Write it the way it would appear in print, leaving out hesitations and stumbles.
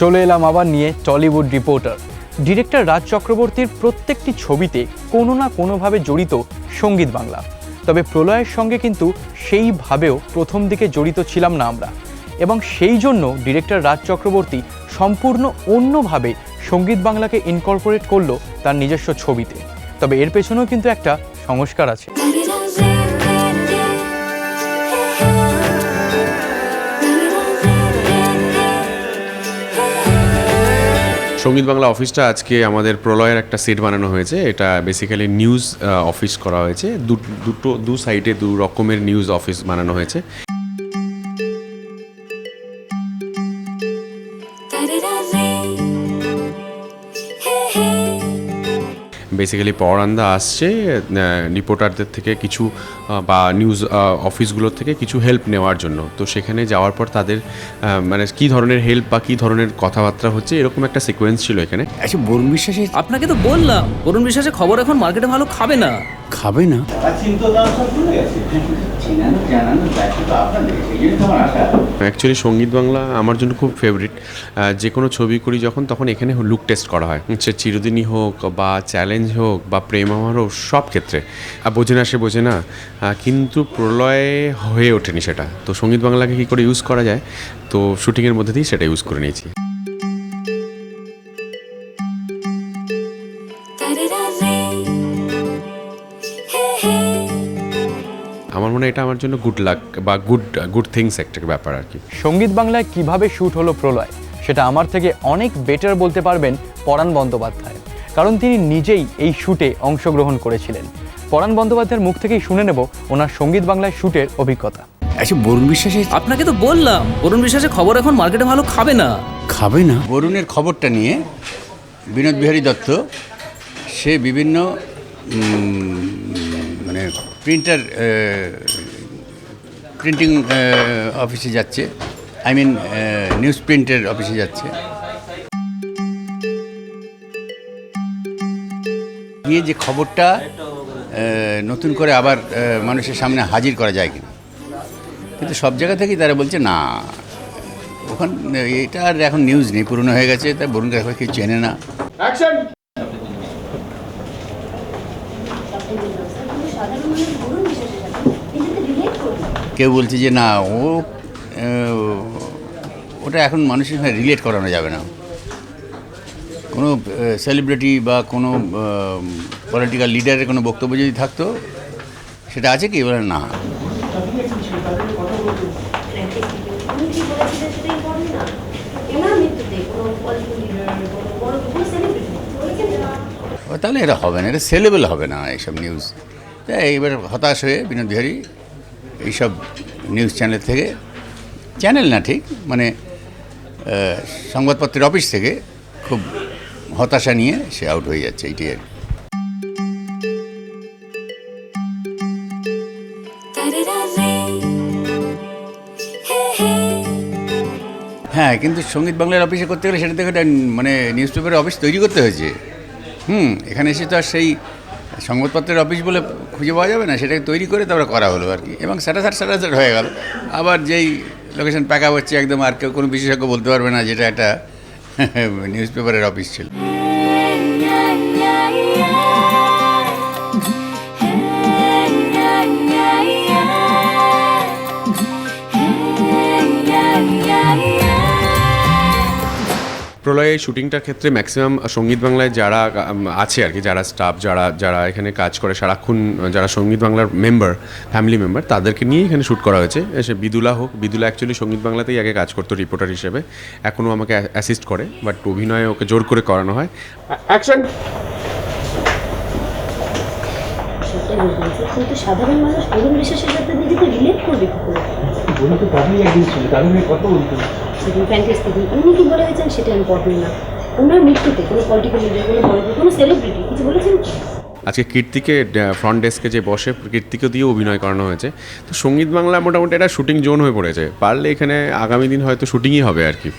চলে এলাম আবার নিয়ে টলিউড রিপোর্টার। ডিরেক্টর রাজ চক্রবর্তীর প্রত্যেকটি ছবিতে কোনো না কোনোভাবে জড়িত সঙ্গীত বাংলা। তবে প্রলয়ের সঙ্গে কিন্তু সেইভাবেও প্রথম দিকে জড়িত ছিলাম না আমরা, এবং সেই জন্য ডিরেক্টর রাজ চক্রবর্তী সম্পূর্ণ অন্যভাবে সঙ্গীত বাংলাকে ইনকর্পোরেট করলো তার নিজস্ব ছবিতে। তবে এর পেছনেও কিন্তু একটা সংস্কার আছে। সঙ্গীত বাংলা অফিসটা আজকে আমাদের প্রলয়ের একটা সেট বানানো হয়েছে। এটা বেসিক্যালি নিউজ অফিস করা হয়েছে। দু সাইডে দু রকমের নিউজ অফিস বানানো হয়েছে। বেসিক্যালি পরান্দা আসছে রিপোর্টারদের থেকে কিছু বা নিউজ অফিসগুলোর থেকে কিছু হেল্প নেওয়ার জন্য। তো সেখানে যাওয়ার পর তাদের মানে কী ধরনের হেল্প বা কী ধরনের কথাবার্তা হচ্ছে এরকম একটা সিকোয়েন্স ছিল এখানে। আচ্ছা, বরুণ বিশ্বাসের আপনাকে তো বললাম বরুণ বিশ্বাসের খবর এখন মার্কেটে ভালো খাবে না। খাবে না? অ্যাকচুয়ালি সঙ্গীত বাংলা আমার জন্য খুব ফেভারিট। যে কোনো ছবি করি যখন, তখন এখানে লুক টেস্ট করা হয়। সে চিরদিনই হোক বা চ্যালেঞ্জ হোক বা প্রেম আমার হোক, সব ক্ষেত্রে বোঝে না সে বোঝে না, কিন্তু প্রলয়ে হয়ে ওঠেনি সেটা। তো সঙ্গীত বাংলাকে কী করে ইউজ করা যায়, তো শুটিংয়ের মধ্যে দিয়েই সেটা ইউজ করে নিয়েছি। আমার মনে হয় এটা আমার জন্য গুড লাক বা গুড থিংস একটা ব্যাপার আর কি। সঙ্গীত বাংলায় কিভাবে শ্যুট হলো প্রলয়, সেটা আমার থেকে অনেক বেটার বলতে পারবেন পরাণ বন্দ্যোপাধ্যায়, কারণ তিনি নিজেই এই শ্যুটে অংশগ্রহণ করেছিলেন। পরাণ বন্দ্যোপাধ্যায়ের মুখ থেকেই শুনে নেব ওনার সঙ্গীত বাংলায় শ্যুটের অভিজ্ঞতা। আচ্ছা, বরুণ বিশ্বাসের আপনাকে তো বললাম বরুণ বিশ্বাসের খবর এখন মার্কেটে ভালো খাবে না। খাবে না? বরুণের খবরটা নিয়ে বিনোদ বিহারী দত্ত সে বিভিন্ন মানে প্রিন্টিং অফিসে যাচ্ছে, নিউজ প্রিন্টের অফিসে যাচ্ছে, গিয়ে যে খবরটা নতুন করে আবার মানুষের সামনে হাজির করা যায় কিনা। কিন্তু সব জায়গা থেকেই তারা বলছে না, ওখানে এটা আর এখন নিউজ নেই, পুরনো হয়ে গেছে, তা বরুণকে এখন কেউ চেনে না। কেউ বলছে যে না, ওটা এখন মানুষের সঙ্গে রিলেট করানো যাবে না। কোনো সেলিব্রিটি বা কোনো পলিটিক্যাল লিডারের কোনো বক্তব্য যদি থাকতো, সেটা আছে কি? বলে না। তাহলে এটা হবে না, এটা সেলেবল হবে না এইসব নিউজ। তাই এইবার হতাশ হয়ে বিনোদ বিহারী এইসব নিউজ চ্যানেল থেকে, চ্যানেল না ঠিক মানে সংবাদপত্রের অফিস থেকে খুব হতাশা নিয়ে সে আউট হয়ে যাচ্ছে, এইটাই আর কি। হ্যাঁ, কিন্তু সঙ্গীত বাংলার অফিসে করতে গেলে সেটা থেকে একটা মানে নিউজ পেপারের অফিস তৈরি করতে হয়েছে। এখানে এসে তো আর সেই সংবাদপত্রের অফিস বলে খুঁজে পাওয়া যাবে না, সেটাকে তৈরি করে তারপরে করা হলো আর কি। এবং স্যাটাসাট হয়ে গেল। আবার যেই লোকেশন প্যাক আপ হচ্ছে একদম, আর কেউ কোনো বিশেষজ্ঞ বলতে পারবে না যেটা একটা নিউজ পেপারের অফিস ছিল। প্রলয়ের শুটিংটার ক্ষেত্রে ম্যাক্সিমাম সঙ্গীত বাংলায় যারা আছে আর কি, যারা স্টাফ, যারা এখানে কাজ করে সারাক্ষণ, যারা সঙ্গীত বাংলার ফ্যামিলি মেম্বার, তাদেরকে নিয়ে এখানে শ্যুট করা হয়েছে। সে বিদুলা অ্যাকচুয়ালি সঙ্গীত বাংলাতেই আগে কাজ করতো রিপোর্টার হিসেবে, এখনও আমাকে অ্যাসিস্ট করে, বাট অভিনয়ে ওকে জোর করে করানো হয়। অ্যাকশন! সাধারণ মানুষ বরুণ বিশ্বাসের সাথে নিজেকে রিলেট করবে কি করে? বলুন তো, তাদের একদিন ছিল, তাদের কথা বলতে সেদিন ফ্যান্টাসি দিন উনি কি বলে গেছেন সেটা ইম্পর্টেন্ট না। ওনার মৃত্যুতে কোনো পলিটিক্যাল লিডার, কোনো বড় কোনো সেলিব্রিটি কিছু বলেছেন কি? আজকে কীর্তিকে ফ্রন্ট ডেস্কে যে বসে, কীর্তিকে দিয়ে অভিনয় করানো হয়েছে। তো সঙ্গীত বাংলা মোটামুটি একটা শুটিং জোন হয়ে পড়েছে। পারলে এখানে আগামী দিন হয়তো শুটিংই হবে আর কি।